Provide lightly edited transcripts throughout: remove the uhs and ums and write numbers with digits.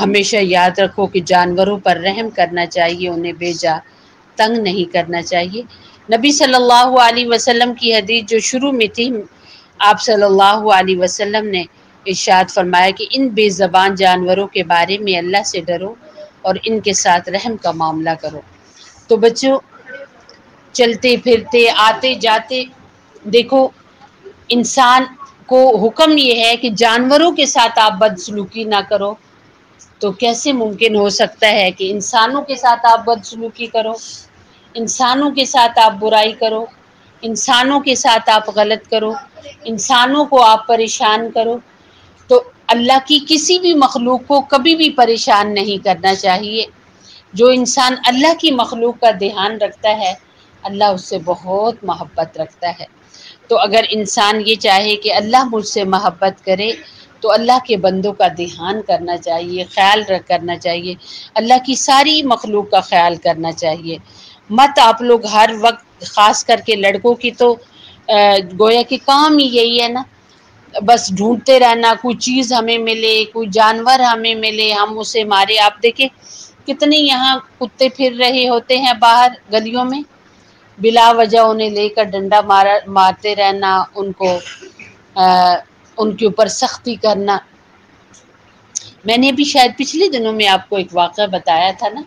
ہمیشہ یاد رکھو کہ جانوروں پر رحم کرنا چاہیے، انہیں بھیجا تنگ نہیں کرنا چاہیے۔ نبی صلی اللہ علیہ وسلم کی حدیث جو شروع میں تھی، آپ صلی اللہ علیہ وسلم نے ارشاد فرمایا کہ ان بے زبان جانوروں کے بارے میں اللہ سے ڈرو اور ان کے ساتھ رحم کا معاملہ کرو۔ تو بچوں، چلتے پھرتے آتے جاتے دیکھو، انسان کو حکم یہ ہے کہ جانوروں کے ساتھ آپ بدسلوکی نہ کرو، تو کیسے ممکن ہو سکتا ہے کہ انسانوں کے ساتھ آپ بدسلوکی کرو، انسانوں کے ساتھ آپ برائی کرو، انسانوں کے ساتھ آپ غلط کرو، انسانوں کو آپ پریشان کرو؟ تو اللہ کی کسی بھی مخلوق کو کبھی بھی پریشان نہیں کرنا چاہیے۔ جو انسان اللہ کی مخلوق کا دھیان رکھتا ہے، اللہ اس سے بہت محبت رکھتا ہے۔ تو اگر انسان یہ چاہے کہ اللہ مجھ سے محبت کرے، تو اللہ کے بندوں کا دھیان کرنا چاہیے، خیال کرنا چاہیے، اللہ کی ساری مخلوق کا خیال کرنا چاہیے۔ مت آپ لوگ ہر وقت، خاص کر کے لڑکوں کی تو گویا کہ کام ہی یہی ہے نا، بس ڈھونڈتے رہنا، کوئی چیز ہمیں ملے، کوئی جانور ہمیں ملے، ہم اسے مارے۔ آپ دیکھیں کتنے یہاں کتے پھر رہے ہوتے ہیں باہر گلیوں میں، بلا وجہ انہیں لے کر ڈنڈا مارتے رہنا، ان کے اوپر سختی کرنا۔ میں نے بھی شاید پچھلے دنوں میں آپ کو ایک واقعہ بتایا تھا نا،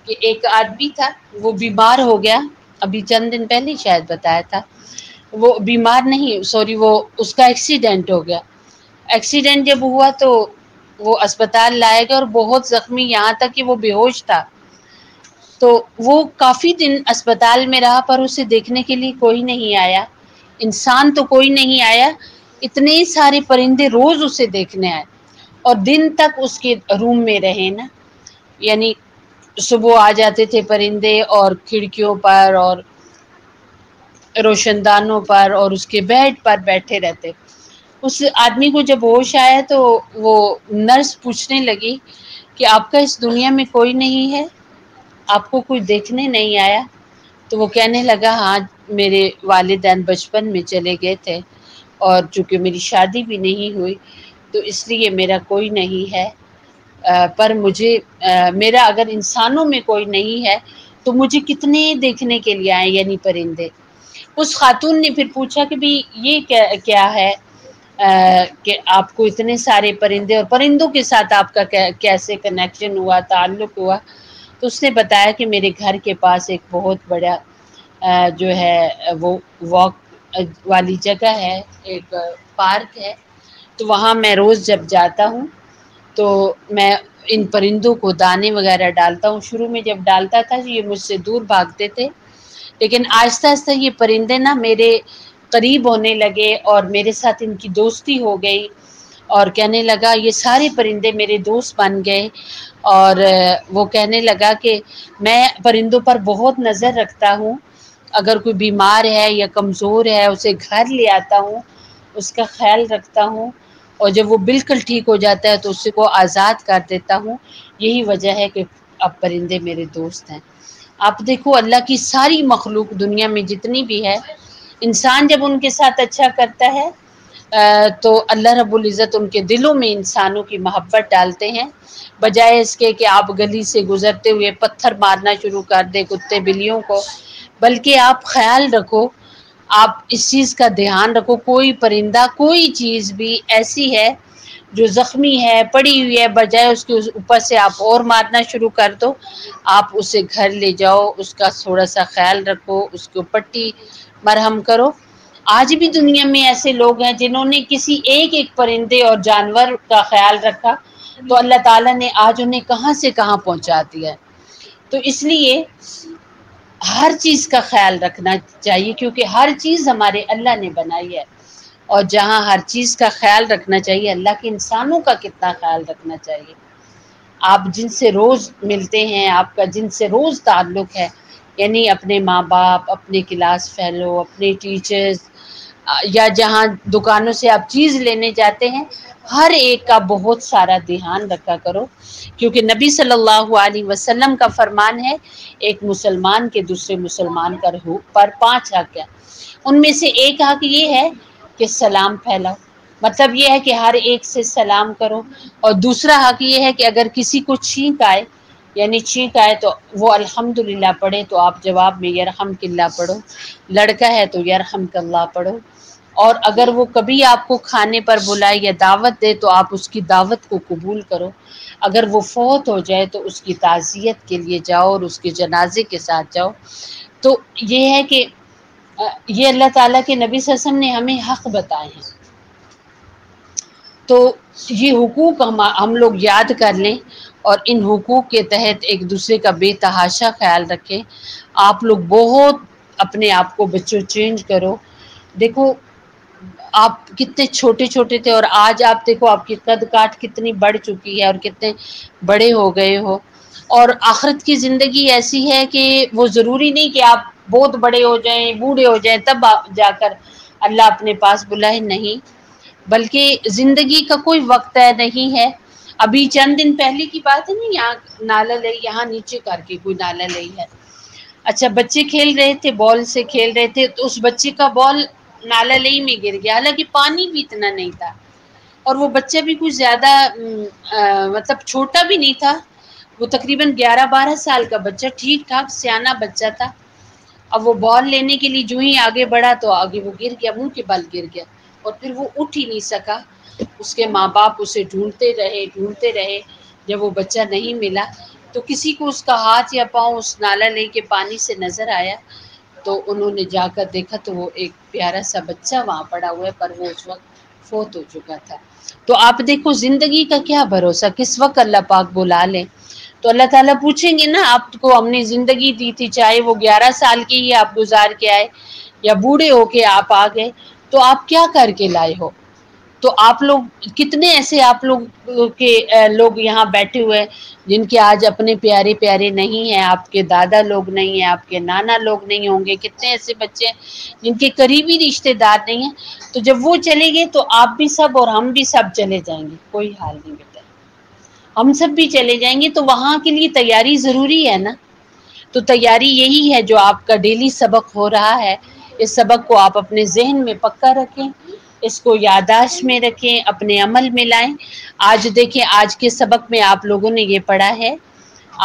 کہ ایک آدمی تھا، وہ بیمار ہو گیا، ابھی چند دن پہلے شاید بتایا تھا۔ وہ بیمار نہیں، سوری، وہ اس کا ایکسیڈنٹ ہو گیا۔ ایکسیڈنٹ جب ہوا تو وہ اسپتال لایا گیا اور بہت زخمی، یہاں تک کہ وہ بے ہوش تھا۔ تو وہ کافی دن اسپتال میں رہا، پر اسے دیکھنے کے لیے کوئی نہیں آیا، انسان تو کوئی نہیں آیا۔ اتنے سارے پرندے روز اسے دیکھنے آئے اور دن تک اس کے روم میں رہے نا، یعنی صبح آ جاتے تھے پرندے اور کھڑکیوں پر اور روشن دانوں پر اور اس کے بیڈ پر بیٹھے رہتے۔ اس آدمی کو جب ہوش آیا تو وہ نرس پوچھنے لگی کہ آپ کا اس دنیا میں کوئی نہیں ہے، آپ کو کوئی دیکھنے نہیں آیا؟ تو وہ کہنے لگا ہاں، میرے والدین بچپن میں چلے گئے تھے اور چونکہ میری شادی بھی نہیں ہوئی تو اس لیے میرا کوئی نہیں ہے، پر مجھے میرا اگر انسانوں میں کوئی نہیں ہے تو مجھے کتنے دیکھنے کے لیے آئے، یعنی پرندے۔ اس خاتون نے پھر پوچھا کہ بھی یہ کیا ہے کہ آپ کو اتنے سارے پرندے، اور پرندوں کے ساتھ آپ کا کیسے کنیکشن ہوا، تعلق ہوا؟ تو اس نے بتایا کہ میرے گھر کے پاس ایک بہت بڑا جو ہے وہ واک والی جگہ ہے، ایک پارک ہے، تو وہاں میں روز جب جاتا ہوں تو میں ان پرندوں کو دانے وغیرہ ڈالتا ہوں۔ شروع میں جب ڈالتا تھا یہ مجھ سے دور بھاگتے تھے، لیکن آہستہ آہستہ یہ پرندے نا میرے قریب ہونے لگے اور میرے ساتھ ان کی دوستی ہو گئی، اور کہنے لگا، یہ سارے پرندے میرے دوست بن گئے، اور وہ کہنے لگا کہ میں پرندوں پر بہت نظر رکھتا ہوں، اگر کوئی بیمار ہے یا کمزور ہے اسے گھر لے آتا ہوں، اس کا خیال رکھتا ہوں، اور جب وہ بالکل ٹھیک ہو جاتا ہے تو اس کو آزاد کر دیتا ہوں۔ یہی وجہ ہے کہ اب پرندے میرے دوست ہیں۔ آپ دیکھو اللہ کی ساری مخلوق دنیا میں جتنی بھی ہے، انسان جب ان کے ساتھ اچھا کرتا ہے تو اللہ رب العزت ان کے دلوں میں انسانوں کی محبت ڈالتے ہیں، بجائے اس کے کہ آپ گلی سے گزرتے ہوئے پتھر مارنا شروع کر دے کتے بلیوں کو۔ بلکہ آپ خیال رکھو، آپ اس چیز کا دھیان رکھو، کوئی پرندہ، کوئی چیز بھی ایسی ہے جو زخمی ہے، پڑی ہوئی ہے، بجائے اس کے اوپر سے آپ اور مارنا شروع کر دو، آپ اسے گھر لے جاؤ، اس کا تھوڑا سا خیال رکھو، اس کو پٹی مرہم کرو۔ آج بھی دنیا میں ایسے لوگ ہیں جنہوں نے کسی ایک پرندے اور جانور کا خیال رکھا تو اللہ تعالیٰ نے آج انہیں کہاں سے کہاں پہنچا دیا ہے۔ تو اس لیے ہر چیز کا خیال رکھنا چاہیے، کیونکہ ہر چیز ہمارے اللہ نے بنائی ہے، اور جہاں ہر چیز کا خیال رکھنا چاہیے، اللہ کے انسانوں کا کتنا خیال رکھنا چاہیے۔ آپ جن سے روز ملتے ہیں، آپ کا جن سے روز تعلق ہے، یعنی اپنے ماں باپ، اپنے کلاس فیلو، اپنے ٹیچرز، یا جہاں دکانوں سے آپ چیز لینے جاتے ہیں، ہر ایک کا بہت سارا دھیان رکھا کرو، کیونکہ نبی صلی اللہ علیہ وسلم کا فرمان ہے، ایک مسلمان کے دوسرے مسلمان پر 5 حق ہیں، ان میں سے ایک حق یہ ہے کہ سلام پھیلاؤ۔ مطلب یہ ہے کہ ہر ایک سے سلام کرو. اور دوسرا حق یہ ہے کہ اگر کسی کو چھینک آئے یعنی چھینک آئے تو وہ الحمدللہ پڑھے، تو آپ جواب میں یرحمک اللہ پڑھو. لڑکا ہے تو یرحمک اللہ پڑھو. اور اگر وہ کبھی آپ کو کھانے پر بلائے یا دعوت دے تو آپ اس کی دعوت کو قبول کرو. اگر وہ فوت ہو جائے تو اس کی تعزیت کے لیے جاؤ اور اس کے جنازے کے ساتھ جاؤ. تو یہ ہے کہ یہ اللہ تعالیٰ کے نبی صلی اللہ علیہ وسلم نے ہمیں حق بتائے ہیں. تو یہ حقوق ہم لوگ یاد کر لیں اور ان حقوق کے تحت ایک دوسرے کا بے تحاشا خیال رکھیں. آپ لوگ بہت اپنے آپ کو بچوں چینج کرو. دیکھو آپ کتنے چھوٹے چھوٹے تھے اور آج آپ دیکھو آپ کی قد کاٹ کتنی بڑھ چکی ہے اور کتنے بڑے ہو گئے ہو. اور آخرت کی زندگی ایسی ہے کہ وہ ضروری نہیں کہ آپ بہت بڑے ہو جائیں بوڑھے ہو جائیں تب جا کر اللہ اپنے پاس بلائے. نہیں، بلکہ زندگی کا کوئی وقت نہیں ہے. ابھی چند دن پہلے کی بات ہے نا، یہاں نالا لئی یہاں نیچے کر کے کوئی نالا لئی ہے. اچھا بچے کھیل رہے تھے، بال سے کھیل رہے تھے، تو اس بچے کا بال نالا لئی میں گر گیا. حالانکہ پانی بھی اتنا نہیں تھا اور وہ بچہ بھی کچھ زیادہ مطلب چھوٹا بھی نہیں تھا. وہ تقریباً 11-12 سال کا بچہ، ٹھیک ٹھاک سیانہ بچہ تھا. اب وہ بال لینے کے لیے جو ہی آگے بڑھا تو آگے وہ گر گیا، منہ کے بل گر گیا اور پھر وہ اٹھ ہی نہیں سکا. اس کے ماں باپ اسے ڈھونڈتے رہے. جب وہ بچہ نہیں ملا تو کسی کو اس کا ہاتھ یا پاؤں اس نالا لئی کے پانی سے نظر آیا. تو انہوں نے جا کر دیکھا تو وہ ایک پیارا سا بچہ وہاں پڑا ہوا ہے، پر وہ اس وقت فوت ہو چکا تھا. تو آپ دیکھو زندگی کا کیا بھروسہ، کس وقت اللہ پاک بلا لے. تو اللہ تعالیٰ پوچھیں گے نا، آپ کو ہم نے زندگی دی تھی، چاہے وہ 11 سال کی ہی آپ گزار کے آئے یا بوڑھے ہو کے آپ آ گئے، تو آپ کیا کر کے لائے ہو. تو آپ لوگ کتنے ایسے آپ لوگ کے لوگ یہاں بیٹھے ہوئے جن کے آج اپنے پیارے پیارے نہیں ہیں، آپ کے دادا لوگ نہیں ہیں، آپ کے نانا لوگ نہیں ہوں گے. کتنے ایسے بچے جن کے قریبی رشتے دار نہیں ہیں. تو جب وہ چلے گئے تو آپ بھی سب اور ہم بھی سب چلے جائیں گے. کوئی حال نہیں بیٹا، ہم سب بھی چلے جائیں گے. تو وہاں کے لیے تیاری ضروری ہے نا. تو تیاری یہی ہے جو آپ کا ڈیلی سبق ہو رہا ہے. اس سبق کو آپ اپنے ذہن میں پکا رکھیں، اس کو یادداشت میں رکھیں، اپنے عمل میں لائیں. آج دیکھیں، آج کے سبق میں آپ لوگوں نے یہ پڑھا ہے،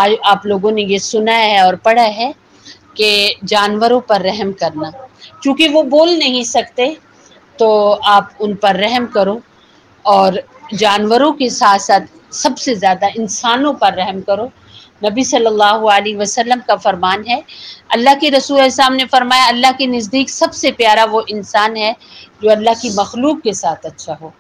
آج آپ لوگوں نے یہ سنا ہے اور پڑھا ہے کہ جانوروں پر رحم کرنا. چونکہ وہ بول نہیں سکتے تو آپ ان پر رحم کرو، اور جانوروں کے ساتھ ساتھ سب سے زیادہ انسانوں پر رحم کرو. نبی صلی اللہ علیہ وسلم کا فرمان ہے، اللہ کے رسول صاحب نے فرمایا اللہ کے نزدیک سب سے پیارا وہ انسان ہے جو اللہ کی مخلوق کے ساتھ اچھا ہو.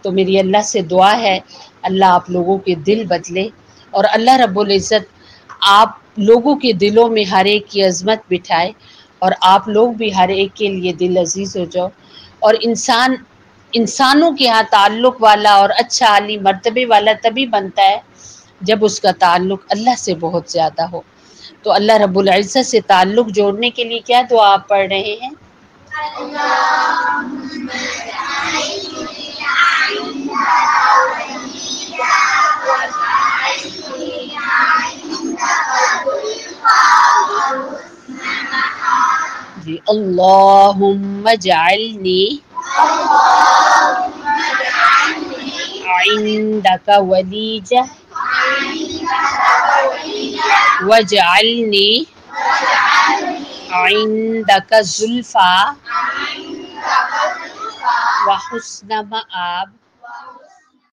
تو میری اللہ سے دعا ہے اللہ آپ لوگوں کے دل بدلے، اور اللہ رب العزت آپ لوگوں کے دلوں میں ہر ایک کی عظمت بٹھائے، اور آپ لوگ بھی ہر ایک کے لیے دل عزیز ہو جاؤ. اور انسانوں کے ہاں تعلق والا اور اچھا عالی مرتبے والا تبھی بنتا ہے جب اس کا تعلق اللہ سے بہت زیادہ ہو. تو اللہ رب العزت سے تعلق جوڑنے کے لیے کیا دعا آپ پڑھ رہے ہیں؟ جی، اللہم اجعلنی عندک ولیجہ واجعلنی عندک زلفیٰ وحسن مآب